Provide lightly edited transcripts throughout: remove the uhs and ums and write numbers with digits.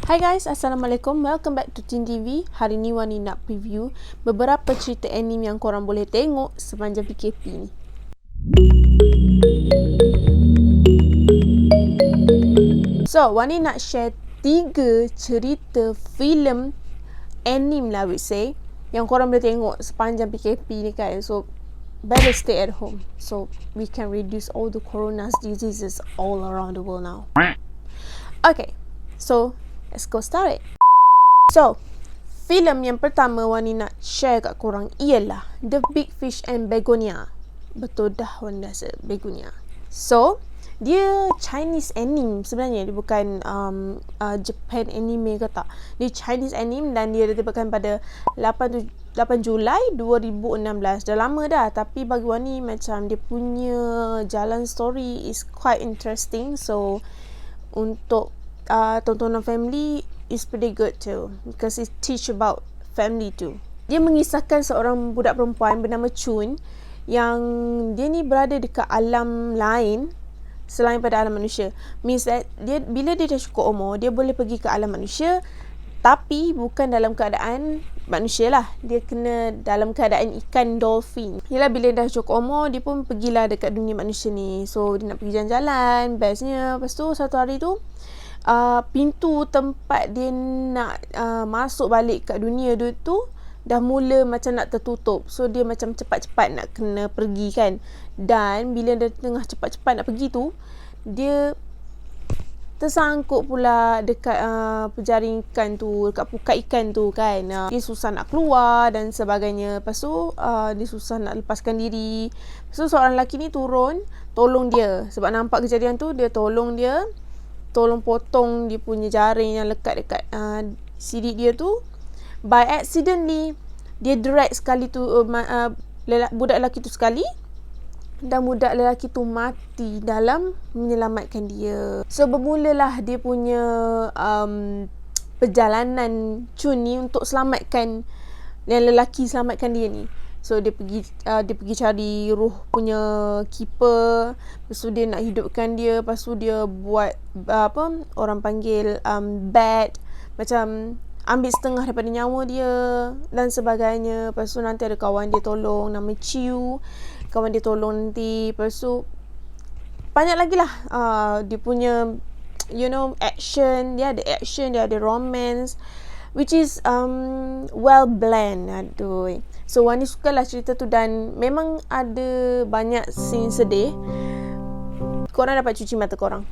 Hai guys, Assalamualaikum. Welcome back to Teen TV. Hari ni Wani nak preview beberapa cerita anime yang korang boleh tengok sepanjang PKP ni. So, Wani nak share 3 cerita filem anime lah, I would say, yang korang boleh tengok sepanjang PKP ni kan. So, better stay at home so we can reduce all the corona's diseases all around the world now. Okay, so let's go start it. So, filem yang pertama Wani nak share kat korang ialah The Big Fish and Begonia. Betul dah Wani rasa Begonia. So, dia Chinese anime sebenarnya. Dia bukan Japan anime ke tak. Dia Chinese anime dan dia ditayangkan pada 8 Julai 2016. Dah lama dah, tapi bagi Wani macam dia punya jalan story is quite interesting. So, untuk tontonan family is pretty good too because it teach about family too. Dia mengisahkan seorang budak perempuan bernama Chun yang dia ni berada dekat alam lain selain pada alam manusia. Means that dia, bila dia dah cukup umur, dia boleh pergi ke alam manusia tapi bukan dalam keadaan manusia lah. Dia kena dalam keadaan ikan dolphin. Yelah, bila dah cukup umur, dia pun pergilah dekat dunia manusia ni. So, dia nak pergi jalan-jalan, bestnya. Lepas tu, satu hari tu, pintu tempat dia nak masuk balik kat dunia dia tu dah mula macam nak tertutup. So dia macam cepat-cepat nak kena pergi kan. Dan bila dia tengah cepat-cepat nak pergi tu, dia tersangkut pula dekat penjaring ikan tu, dekat pukat ikan tu kan. Dia susah nak keluar dan sebagainya. Lepas tu dia susah nak lepaskan diri. Lepas tu seorang lelaki ni turun tolong dia. Sebab nampak kejadian tu, dia tolong dia, tolong potong dia punya jaring yang lekat dekat sidik dia tu. By accidentally, dia drag sekali tu budak lelaki tu sekali, dan budak lelaki tu mati dalam menyelamatkan dia. So bermulalah dia punya perjalanan Chun ni untuk selamatkan yang lelaki, selamatkan dia ni. So dia pergi cari roh punya keeper. Lepas tu dia nak hidupkan dia. Lepas tu dia buat orang panggil bat, macam ambil setengah daripada nyawa dia dan sebagainya. Lepas tu nanti ada kawan dia tolong, nama Chiu. Kawan dia tolong nanti. Lepas tu banyak lagi lah dia punya action. Dia ada action, dia ada romance, which is well blend. Aduh. So Wani sukalah cerita tu dan memang ada banyak scene sedih. Korang dapat cuci mata korang.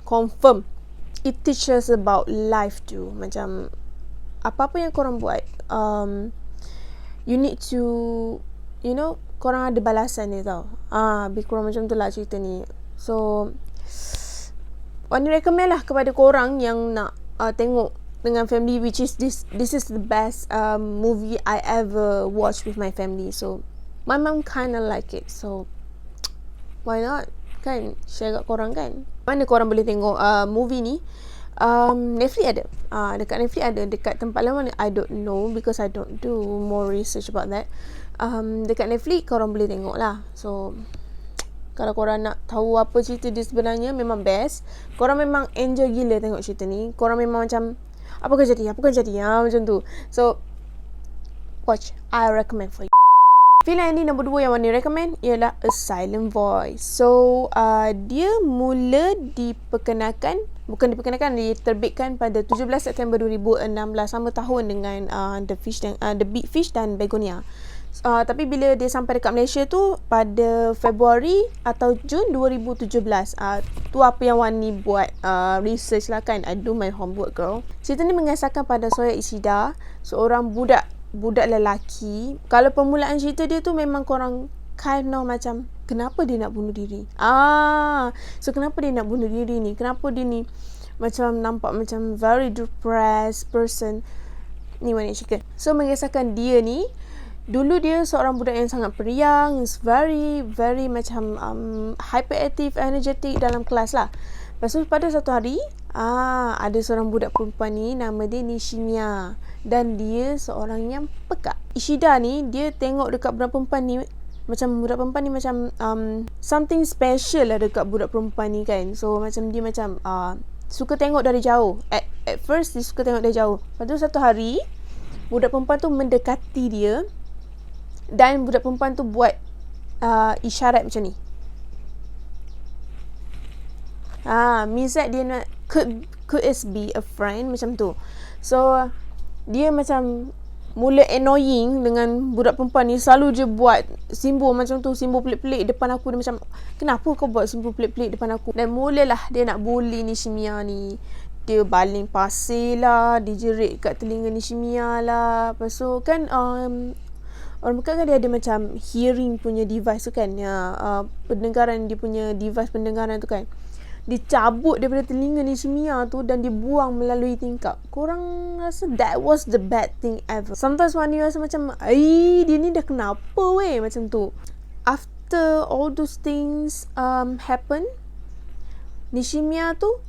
Confirm. It teaches about life too. Macam apa-apa yang korang buat, you need to, korang ada balasan dia tau. Lebih kurang macam tu lah cerita ni. So Wani recommend lah kepada korang yang nak tengok dengan family, which is this is the best movie I ever watched with my family. So my mom kinda like it, so why not kan, share kat korang kan. Mana korang boleh tengok movie ni? Netflix ada. Dekat Netflix ada. Dekat tempat lain mana I don't know because I don't do more research about that. Dekat Netflix korang boleh tengok lah. So kalau korang nak tahu apa cerita dia sebenarnya, memang best. Korang memang enjoy gila tengok cerita ni. Korang memang macam apa kan jadi macam tu. So watch, I recommend for you. Filem ini nombor 2 yang Wani recommend ialah A Silent Voice. So dia mula diterbitkan pada 17 September 2016, sama tahun dengan The Big Fish dan Begonia. Tapi bila dia sampai dekat Malaysia tu pada Februari atau Jun 2017. Tu apa yang Wani buat research lah kan. I do my homework, girl. Cerita ni mengisahkan pada Soya Ishida, seorang budak lelaki. Kalau permulaan cerita dia tu memang korang kind of macam kenapa dia nak bunuh diri. So kenapa dia nak bunuh diri ni? Kenapa dia ni macam nampak macam very depressed person ni, Wani cerita. So mengisahkan dia ni, dulu dia seorang budak yang sangat periang, is very very macam hyperactive, energetic dalam kelas lah. Lepas tu pada satu hari ada seorang budak perempuan ni, nama dia Nishimiya, dan dia seorang yang pekak. Ishida ni dia tengok dekat budak perempuan ni macam something special lah dekat budak perempuan ni kan. So macam dia macam suka tengok dari jauh. At first dia suka tengok dari jauh. Lepas tu satu hari budak perempuan tu mendekati dia dan budak perempuan tu buat isyarat macam ni. Means that dia nak could it be a friend macam tu. So dia macam mula annoying dengan budak perempuan ni. Selalu je buat simbol macam tu, simbol pelik-pelik depan aku. Dia macam, kenapa kau buat simbol pelik-pelik depan aku? Dan mulalah dia nak bully Nishimiya ni. Dia baling pasir lah, dia jerit kat telinga Nishimiya lah. Lepas tu kan orang Mekah kan dia ada macam hearing punya device tu kan, pendengaran, dia punya device pendengaran tu kan. Dia cabut daripada telinga Nishimiya tu dan dibuang melalui tingkap. Korang rasa that was the bad thing ever? Sometimes Wani rasa macam, dia ni dah kenapa weh, macam tu. After all those things happen, Nishimiya tu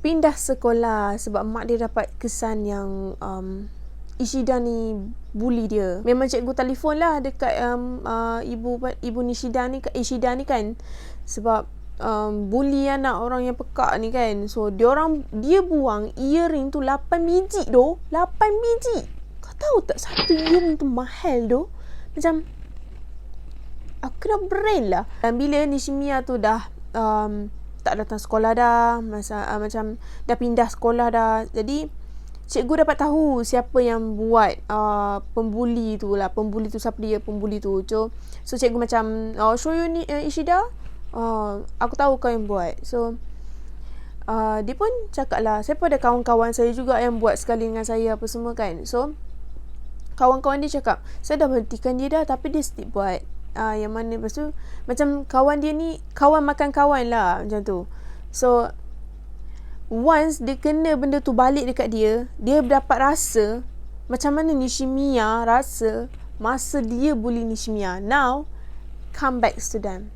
pindah sekolah sebab mak dia dapat kesan yang Ishida ni bully dia. Memang cikgu telefon lah dekat ibu Ishida ni kan, sebab bully anak orang yang pekak ni kan. So dia buang earring tu 8 biji doh. 8 biji. Kau tahu tak satu earring tu mahal doh. Macam aku kena brain lah. Dan bila Nishimiya tu dah tak datang sekolah dah, macam dah pindah sekolah dah, jadi cikgu dapat tahu siapa yang buat pembuli tu lah. Pembuli tu siapa dia, pembuli tu. So cikgu macam, show you ni Ishida, aku tahu kau yang buat. So dia pun cakap lah, saya pun ada kawan-kawan saya juga yang buat sekali dengan saya apa semua kan. So kawan-kawan dia cakap, saya dah berhentikan dia dah, tapi dia still buat. Yang mana lepas tu macam kawan dia ni kawan makan kawan lah, macam tu. So once dia kena benda tu balik dekat dia dapat rasa macam mana Nishimiya rasa masa dia bully Nishimiya. Now come back to them.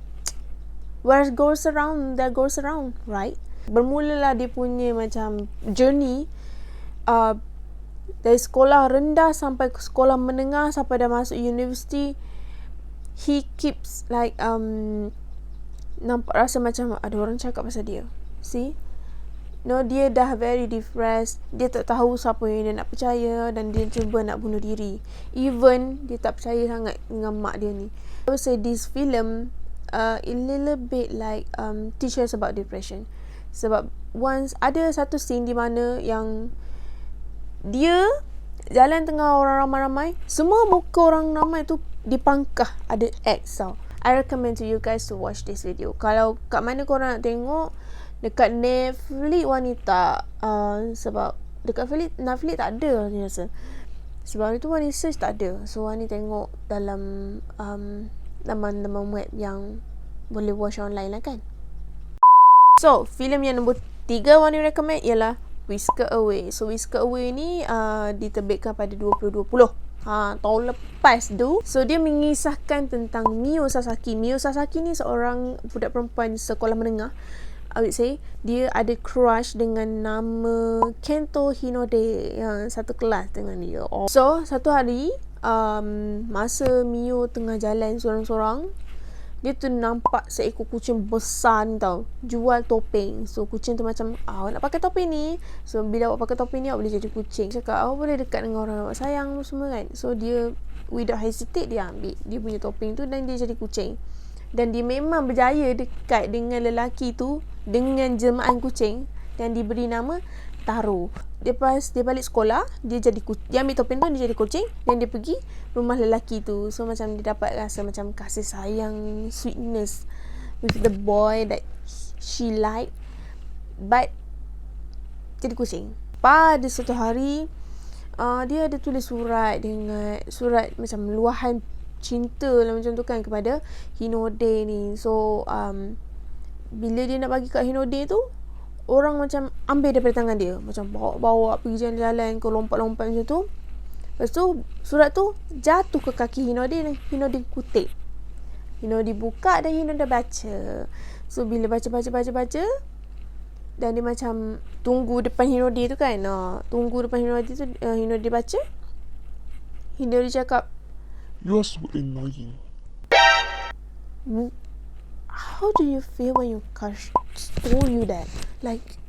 Where goes around, there goes around, right? Bermulalah dia punya macam journey dari sekolah rendah sampai ke sekolah menengah, sampai dah masuk universiti. He keeps like nampak rasa macam ada orang cakap pasal dia. See? No, dia dah very depressed. Dia tak tahu siapa yang dia nak percaya dan dia cuba nak bunuh diri. Even dia tak percaya sangat dengan mak dia ni. I would say this film a little bit like teach us about depression. Sebab once ada satu scene di mana yang dia jalan tengah orang ramai-ramai, semua muka orang ramai tu dipangkah, ada X tau. I recommend to you guys to watch this video. Kalau kat mana korang nak tengok, dekat Netflix wanita, sebab dekat Netflix tak ada ni rasa. Sebab itu Wani search tak ada. So Wani tengok dalam laman-laman web yang boleh watch online lah kan. So filem yang nombor 3 Wani recommend ialah Whisker Away. So Whisker Away ni diterbitkan pada 2020, tahun lepas tu. So dia mengisahkan tentang Mio Sasaki. Mio Sasaki ni seorang budak perempuan sekolah menengah. I would say dia ada crush dengan nama Kento Hinode, yang satu kelas dengan dia. So satu hari masa Mio tengah jalan sorang-sorang, dia tu nampak seekor kucing besar ni tau, jual topeng. So kucing tu macam, awak nak pakai topeng ni, so bila awak pakai topeng ni awak boleh jadi kucing. Cakap awak boleh dekat dengan orang awak sayang semua kan. So dia without hesitate, dia ambil dia punya topeng tu dan dia jadi kucing. Dan dia memang berjaya dekat dengan lelaki tu dengan jelmaan kucing, dan diberi nama Taro. Lepas dia balik sekolah, dia ambil topeng tu, dia jadi kucing, dan dia pergi rumah lelaki tu. So macam dia dapat rasa macam kasih sayang, sweetness with the boy that she like, but jadi kucing. Pada satu hari dia ada tulis surat macam luahan cinta lah macam tu kan kepada Hinode ni. So bila dia nak bagi kat Hinode tu, orang macam ambil daripada tangan dia, macam bawa pergi jalan-jalan ke, lompat-lompat macam tu. Lepas tu surat tu jatuh ke kaki Hinode dan Hinode kutip. Hinode buka dan Hinode baca. So bila baca dan dia macam tunggu depan Hinode tu kan, tunggu depan Hinode tu, Hinode baca. Hinode cakap, "You are so annoying." how do you feel when your crush told you that? Like,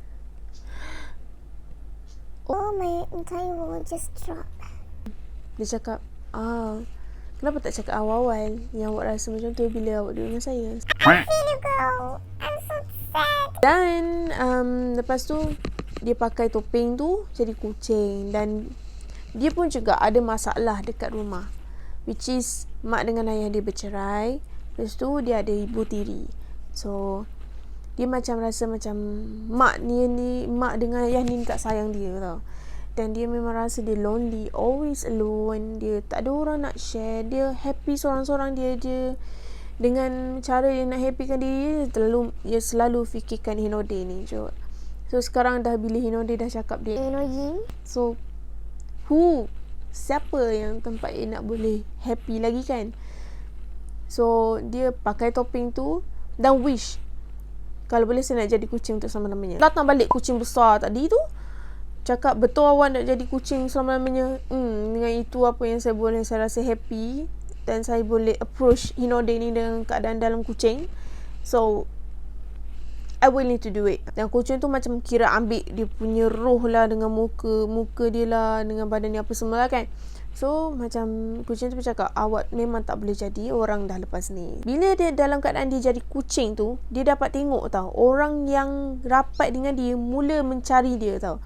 Oh, my entire world just dropped. Dia cakap, kenapa tak cakap awal-awal yang awak rasa macam tu bila awak duduk dengan saya? I feel you, girl. I'm so sad. Dan lepas tu dia pakai topeng tu jadi kucing. Dan dia pun juga ada masalah dekat rumah, which is mak dengan ayah dia bercerai. Lepas tu dia ada ibu tiri. So dia macam rasa macam mak dengan ayah ni tak sayang dia tau. Dan dia memang rasa dia lonely, always alone. Dia tak ada orang nak share. Dia happy seorang-seorang dia je. Dengan cara dia nak happykan diri dia selalu fikirkan Hinode ni. So sekarang dah bila Hinode dah cakap dia Annoying. So siapa yang tempat dia nak boleh happy lagi kan? So dia pakai topeng tu dan wish, kalau boleh saya nak jadi kucing untuk selama-lamanya. Datang balik kucing besar tadi tu, cakap betul awak nak jadi kucing selama-lamanya. Dengan itu apa yang saya rasa happy. Dan saya boleh approach Hinode ni dengan keadaan dalam kucing. So I will need to do it. Dan kucing tu macam kira ambil dia punya roh lah, dengan muka dia lah, dengan badan dia apa semua lah kan. So macam kucing tu bercakap, awak memang tak boleh jadi orang dah lepas ni. Bila dia dalam keadaan dia jadi kucing tu, dia dapat tengok tau, orang yang rapat dengan dia mula mencari dia tau.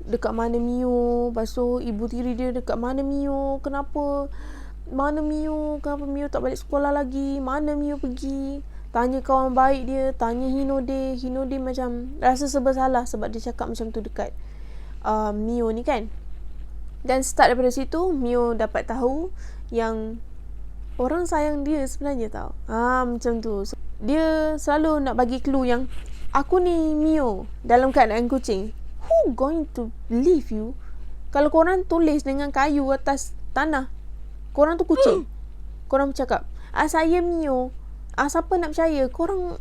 Dekat mana Mio? Lepas tu ibu tiri dia dekat mana Mio? Kenapa Mio tak balik sekolah lagi? Mana Mio pergi? Tanya kawan baik dia, tanya Hinode macam rasa serba salah sebab dia cakap macam tu dekat Mio ni kan. Dan start daripada situ, Mio dapat tahu yang orang sayang dia sebenarnya tau. Macam tu. So, dia selalu nak bagi clue yang aku ni Mio dalam keadaan kucing. Who going to believe you? Kalau korang tulis dengan kayu atas tanah, korang tu kucing. Korang bercakap, saya Mio. Siapa nak percaya? Korang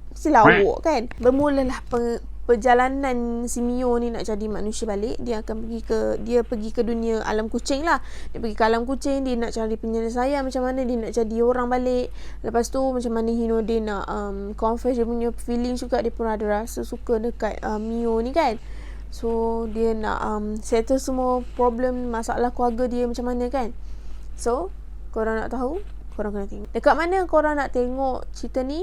mesti lawak kan. Bermulalah perjalanan si Mio ni nak jadi manusia balik. Dia pergi ke dunia alam kucing lah. Dia pergi ke alam kucing, dia nak cari penyelesaian macam mana dia nak jadi orang balik. Lepas tu macam mana Hinode nak confess dia punya feeling juga. Dia pun ada rasa suka dekat Mio ni kan. So dia nak settle semua problem, masalah keluarga dia macam mana kan. So korang nak tahu, korang kena tengok. Dekat mana korang nak tengok cerita ni?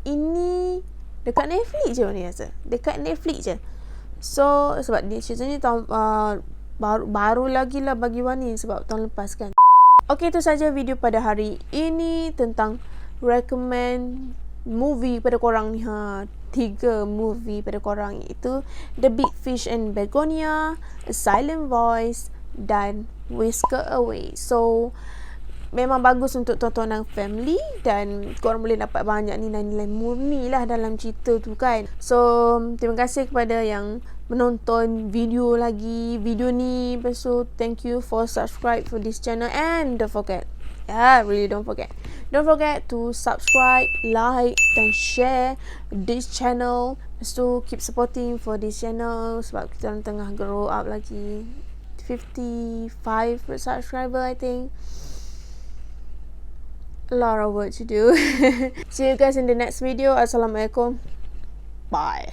Ini dekat Netflix je ni rasa. Dekat Netflix je. So sebab dia cerita ni baru lagi lah bagi Wani sebab tahun lepas kan. Okay, itu saja video pada hari ini tentang recommend movie pada korang ni. 3 movie pada korang, iaitu The Big Fish and Begonia, A Silent Voice dan Whisker Away. So memang bagus untuk tontonan family dan korang boleh dapat banyak nilai-nilai murni lah dalam cerita tu kan. So terima kasih kepada yang menonton video ni. So thank you for subscribe for this channel, and don't forget to subscribe, like dan share this channel. So keep supporting for this channel sebab kita tengah grow up lagi. 55 subscriber I think. A lot of work to do. See you guys in the next video. Assalamualaikum. Bye.